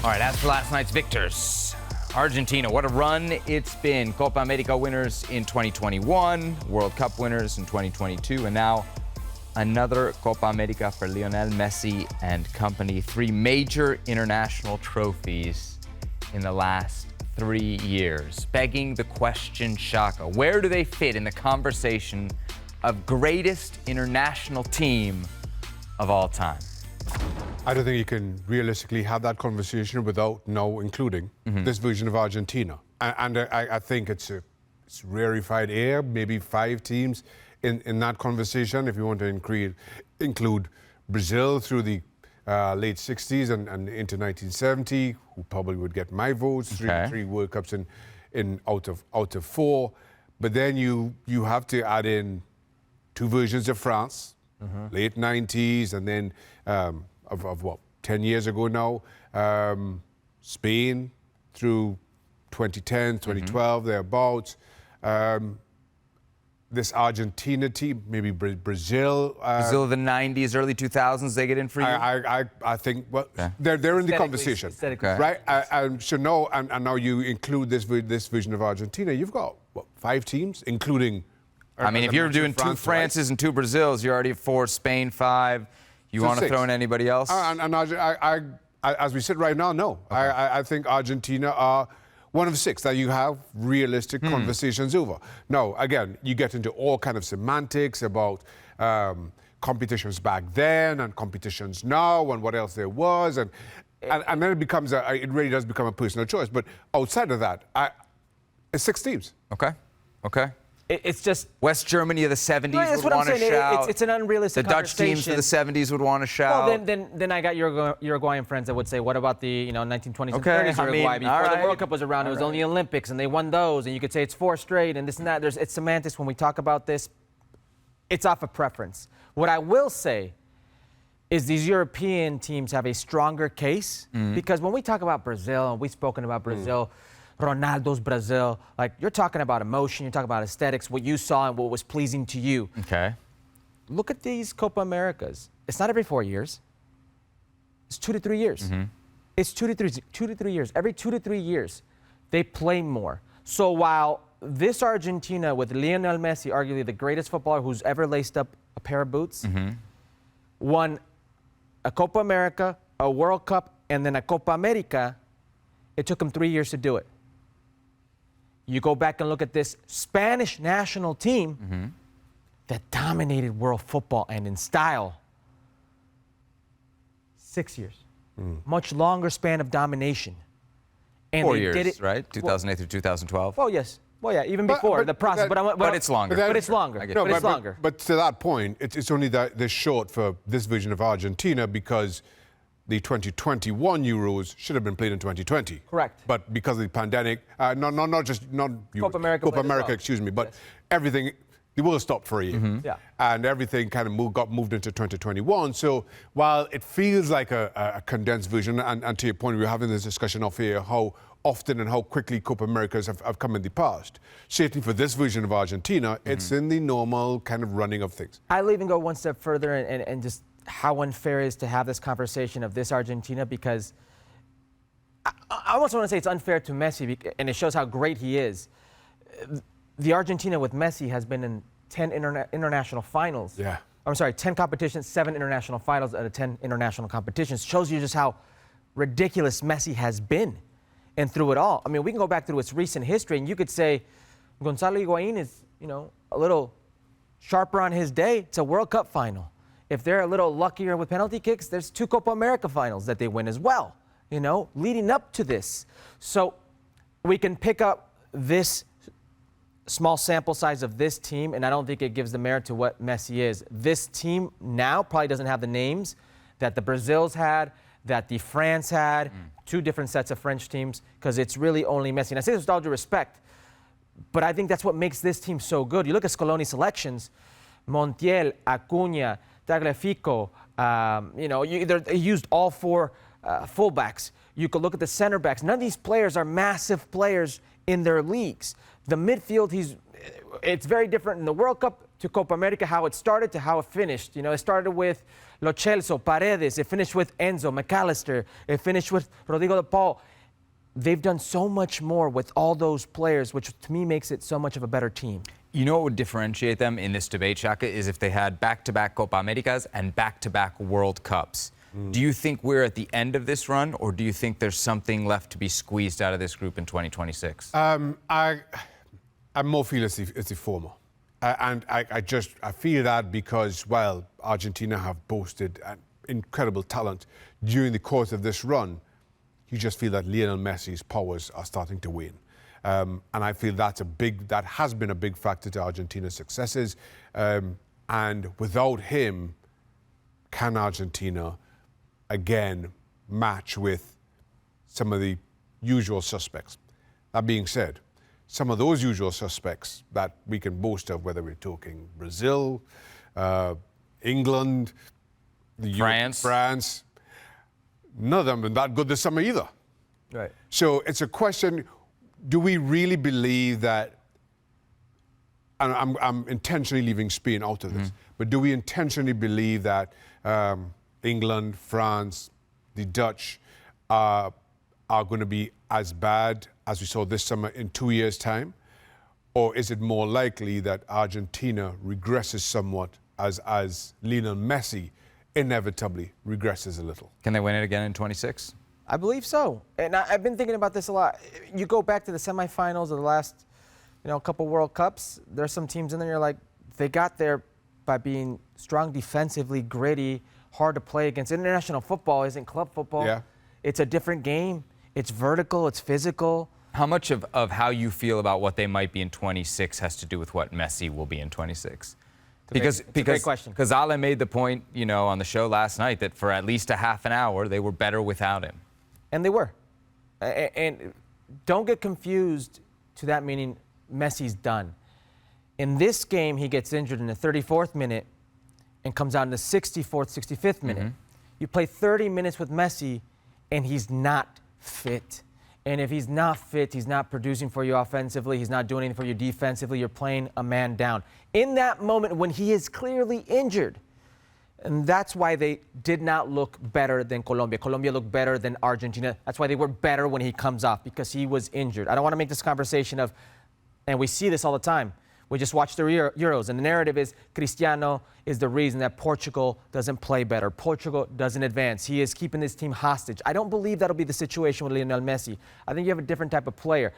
All right, as for last night's victors, Argentina, what a run it's been. Copa America winners in 2021, World Cup winners in 2022, and now another Copa America for Lionel Messi and company. 3 major international trophies in the last 3 years. Begging the question, Shaka, where do they fit in the conversation of greatest international team of all time? I don't think you can realistically have that conversation without now including this version of Argentina. And I think it's rarefied air, maybe 5 teams in that conversation. If you want to include Brazil through the late 60s and into 1970, who probably would get my votes, three World Cups in out of 4. But then you have to add in 2 versions of France, late 90s, and then of what, 10 years ago now, Spain through 2010, 2012, thereabouts. This Argentina team, maybe Brazil. Brazil of the 90s, early 2000s, they get in for you? I think, well, they're in the conversation, right? So now, and now you include this version of Argentina, you've got, what, 5 teams, including... I mean, if you're doing France, 2 Frances and 2 Brazils, you're already at 4, Spain 5. You want to throw in anybody else? As we sit right now, no. I think Argentina are one of 6 that you have realistic conversations over. Now, again, you get into all kind of semantics about competitions back then and competitions now and what else there was, and then it becomes it really does become a personal choice. But outside of that, it's 6 teams. Okay. It's just West Germany of the 70s would want to shout. It's an unrealistic The Dutch teams of the 70s would want to shout. Well, then I got Uruguayan friends that would say, what about the 1920s and 30s Uruguay? Before the World Cup was around, it was only Olympics, and they won those. And you could say it's 4 straight and this and that. It's semantics when we talk about this. It's off of preference. What I will say is these European teams have a stronger case because when we talk about Brazil, and we've spoken about Brazil, Ronaldo's Brazil, like you're talking about emotion, you're talking about aesthetics, what you saw and what was pleasing to you. Look at these Copa Americas. It's not every 4 years. It's 2 to 3 years. It's 2 to 3 years. Every 2 to 3 years, they play more. So while this Argentina with Lionel Messi, arguably the greatest footballer who's ever laced up a pair of boots, won a Copa America, a World Cup, and then a Copa America, it took him 3 years to do it. You go back and look at this Spanish national team that dominated world football and in style. 6 years. Much longer span of domination. And 4 years, right? 2008 through 2012? Oh, yes. Well, yeah, even before the process. But it's longer. But it's longer. It's longer. But to that point, it's only this short for this version of Argentina because the 2021 Euros should have been played in 2020. Correct. But because of the pandemic, not Copa America, excuse me, but everything, the world stopped for a year. And everything kind of got moved into 2021. So while it feels like a condensed version, and to your point, we were having this discussion off here, how often and how quickly Copa Americas have come in the past. Certainly for this version of Argentina, it's in the normal kind of running of things. I'll even go one step further and just how unfair it is to have this conversation of this Argentina, because I almost want to say it's unfair to Messi, and it shows how great he is. The Argentina with Messi has been in 10 international finals. I'm sorry, 10 competitions, 7 international finals out of 10 international competitions. Shows you just how ridiculous Messi has been. And through it all, I mean, we can go back through its recent history, and you could say Gonzalo Higuain is, a little sharper on his day. It's a World Cup final. If they're a little luckier with penalty kicks, there's 2 Copa America finals that they win as well, leading up to this. So we can pick up this small sample size of this team, and I don't think it gives the merit to what Messi is. This team now probably doesn't have the names that the Brazils had, that the France had, 2 different sets of French teams, because it's really only Messi. And I say this with all due respect, but I think that's what makes this team so good. You look at Scaloni's selections, Montiel, Acuña, Tagliafico, he used all 4 fullbacks. You could look at the center backs. None of these players are massive players in their leagues. The midfield, it's very different in the World Cup. to Copa America, how it started to how it finished. You know, it started with Lo Celso, Paredes. It finished with Enzo, McAllister. It finished with Rodrigo de Paul. They've done so much more with all those players, which to me makes it so much of a better team. You know what would differentiate them in this debate, Shaka, is if they had back-to-back Copa Americas and back-to-back World Cups. Do you think we're at the end of this run, or do you think there's something left to be squeezed out of this group in 2026? I more feel it's the former. I feel that because while Argentina have boasted an incredible talent during the course of this run, you just feel that Lionel Messi's powers are starting to wane. And I feel that has been a big factor to Argentina's successes. And without him, can Argentina again match with some of the usual suspects? That being said, some of those usual suspects that we can boast of, whether we're talking Brazil, England, France, none of them have been that good this summer either. Right. So it's a question, do we really believe that, and I'm intentionally leaving Spain out of this, but do we intentionally believe that England, France, the Dutch are going to be as bad as we saw this summer in 2 years' time? Or is it more likely that Argentina regresses somewhat as Lionel Messi inevitably regresses a little? Can they win it again in 26? I believe so. And I've been thinking about this a lot. You go back to the semifinals of the last, couple World Cups. There's some teams in there you're like, they got there by being strong defensively, gritty, hard to play against. International football isn't club football. Yeah. It's a different game. It's vertical, it's physical. How much of how you feel about what they might be in 26 has to do with what Messi will be in 26? It's a great question. Because Ale made the point, on the show last night that for at least a half an hour, they were better without him. And they were. And don't get confused to that meaning Messi's done. In this game, he gets injured in the 34th minute and comes out in the 64th, 65th minute. You play 30 minutes with Messi, and he's not fit. And if he's not fit, he's not producing for you offensively, he's not doing anything for you defensively, you're playing a man down. In that moment when he is clearly injured, and that's why they did not look better than Colombia. Colombia looked better than Argentina. That's why they were better when he comes off, because he was injured. I don't want to make this conversation of, and we see this all the time, we just watched the Euros, and the narrative is Cristiano is the reason that Portugal doesn't play better. Portugal doesn't advance. He is keeping this team hostage. I don't believe that'll be the situation with Lionel Messi. I think you have a different type of player.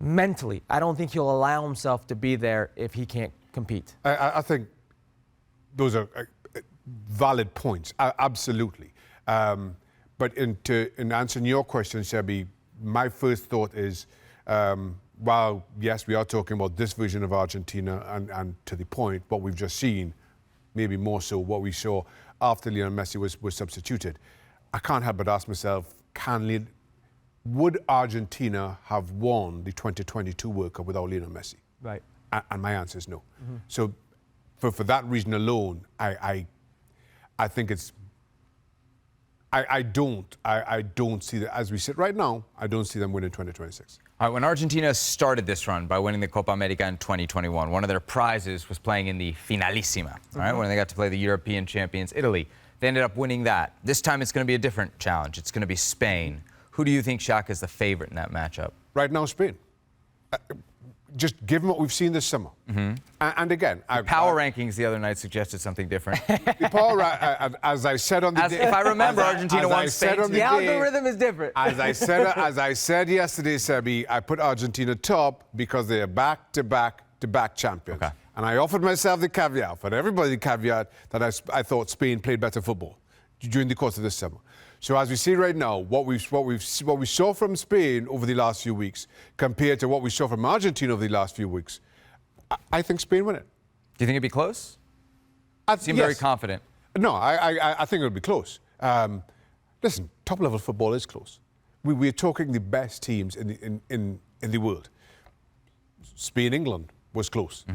Mentally, I don't think he'll allow himself to be there if he can't compete. I think those are valid points, absolutely. But in answering your question, Sebi, my first thought is, while, yes, we are talking about this version of Argentina and to the point, what we've just seen, maybe more so what we saw after Lionel Messi was substituted, I can't help but ask myself, would Argentina have won the 2022 World Cup without Lionel Messi? Right. And my answer is no. So for that reason alone, I think it's, I don't see that, as we sit right now, I don't see them winning 2026. All right, when Argentina started this run by winning the Copa America in 2021, one of their prizes was playing in the Finalissima, all right, when they got to play the European champions, Italy. They ended up winning that. This time it's going to be a different challenge. It's going to be Spain. Who do you think, Shaka, is the favorite in that matchup? Right now, Spain. Just given what we've seen this summer. And again... Power rankings the other night suggested something different. The power, as I said on the day... If I remember, Argentina won Spain. The algorithm is different. As I said yesterday, Sebi, I put Argentina top because they are back-to-back champions. Okay. And I offered myself the caveat, for everybody the caveat, that I thought Spain played better football during the course of this summer. So as we see right now, what we saw from Spain over the last few weeks compared to what we saw from Argentina over the last few weeks, I think Spain win it. Do you think it'd be close? Seem yes. very confident. No, I think it'll be close. Listen, top-level football is close. We're talking the best teams in the world. Spain, England was close.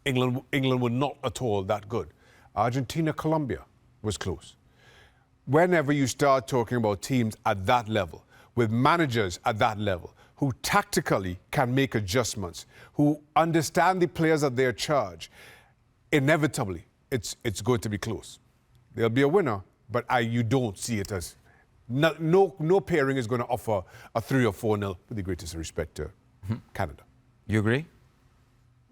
England were not at all that good. Argentina, Colombia was close. Whenever you start talking about teams at that level, with managers at that level, who tactically can make adjustments, who understand the players at their charge, inevitably, it's going to be close. There'll be a winner, but you don't see it as... No pairing is going to offer a 3 or 4-0 with the greatest respect to Canada. You agree?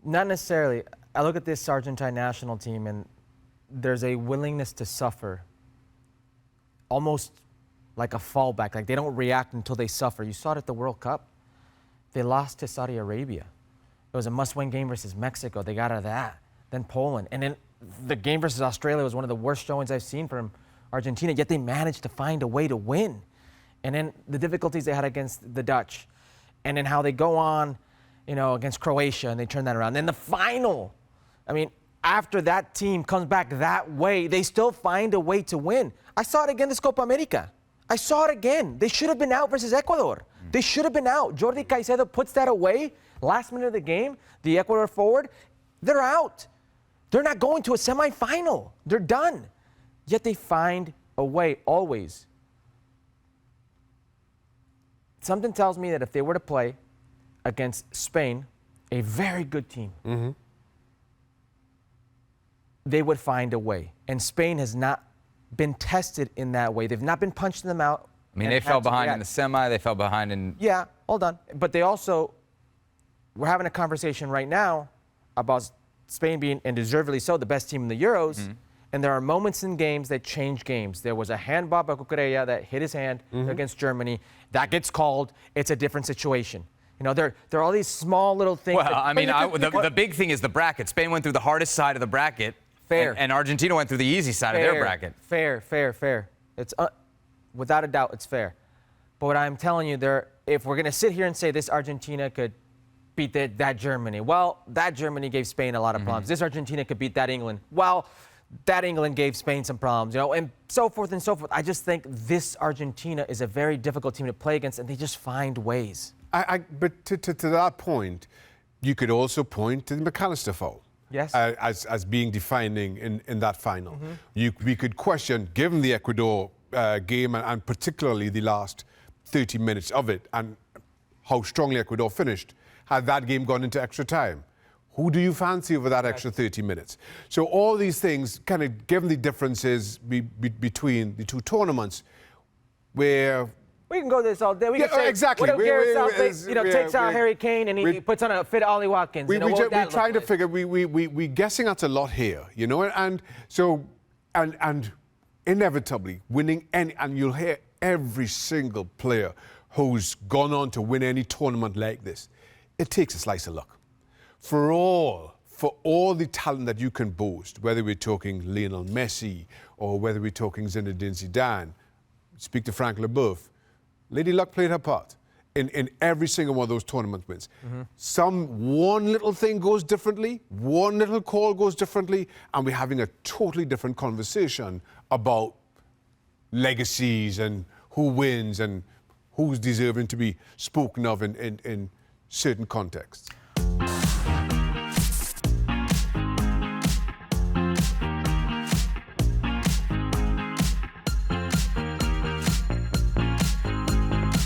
Not necessarily. I look at this Argentine national team, and there's a willingness to suffer, almost like a fallback. Like they don't react until they suffer. You saw it at the World Cup. They lost to Saudi Arabia. It was a must-win game versus Mexico. They got out of that. Then Poland. And then the game versus Australia was one of the worst showings I've seen from Argentina, yet they managed to find a way to win. And then the difficulties they had against the Dutch. And then how they go on, against Croatia, and they turn that around. Then the final. I mean, after that team comes back that way, they still find a way to win. I saw it again this Copa America. I saw it again. They should have been out versus Ecuador. They should have been out. Jordi Caicedo puts that away. Last minute of the game, the Ecuador forward, they're out. They're not going to a semifinal. They're done. Yet they find a way, always. Something tells me that if they were to play against Spain, a very good team, they would find a way. And Spain has not been tested in that way. They've not been punched in the mouth. I mean, they fell behind in the semi. They fell behind in... Yeah, hold on. But they also... We're having a conversation right now about Spain being, and deservedly so, the best team in the Euros. And there are moments in games that change games. There was a handball by Cucurella that hit his hand against Germany. That gets called. It's a different situation. There are all these small little things. Well, the big thing is the bracket. Spain went through the hardest side of the bracket. Fair. And Argentina went through the easy side of their bracket. Fair. It's without a doubt, it's fair. But what I'm telling you, if we're going to sit here and say this Argentina could beat that Germany, well, that Germany gave Spain a lot of problems. This Argentina could beat that England. Well, that England gave Spain some problems, and so forth and so forth. I just think this Argentina is a very difficult team to play against, and they just find ways. But to that point, you could also point to the McAllister foul. Yes. As being defining in that final. We could question, given the Ecuador game and particularly the last 30 minutes of it and how strongly Ecuador finished, had that game gone into extra time? Who do you fancy over that extra 30 minutes? So all these things, kind of given the differences between the two tournaments, where... We can go this all day. We can say, exactly. What if Gareth Southgate takes out Harry Kane and he puts on a fit Ollie Watkins? We're trying to figure. We're guessing at a lot here, and inevitably winning any, and you'll hear every single player who's gone on to win any tournament like this. It takes a slice of luck. For all the talent that you can boast, whether we're talking Lionel Messi or whether we're talking Zinedine Zidane, speak to Frank Leboeuf, Lady Luck played her part in every single one of those tournament wins. One little thing goes differently, one little call goes differently, and we're having a totally different conversation about legacies and who wins and who's deserving to be spoken of in certain contexts.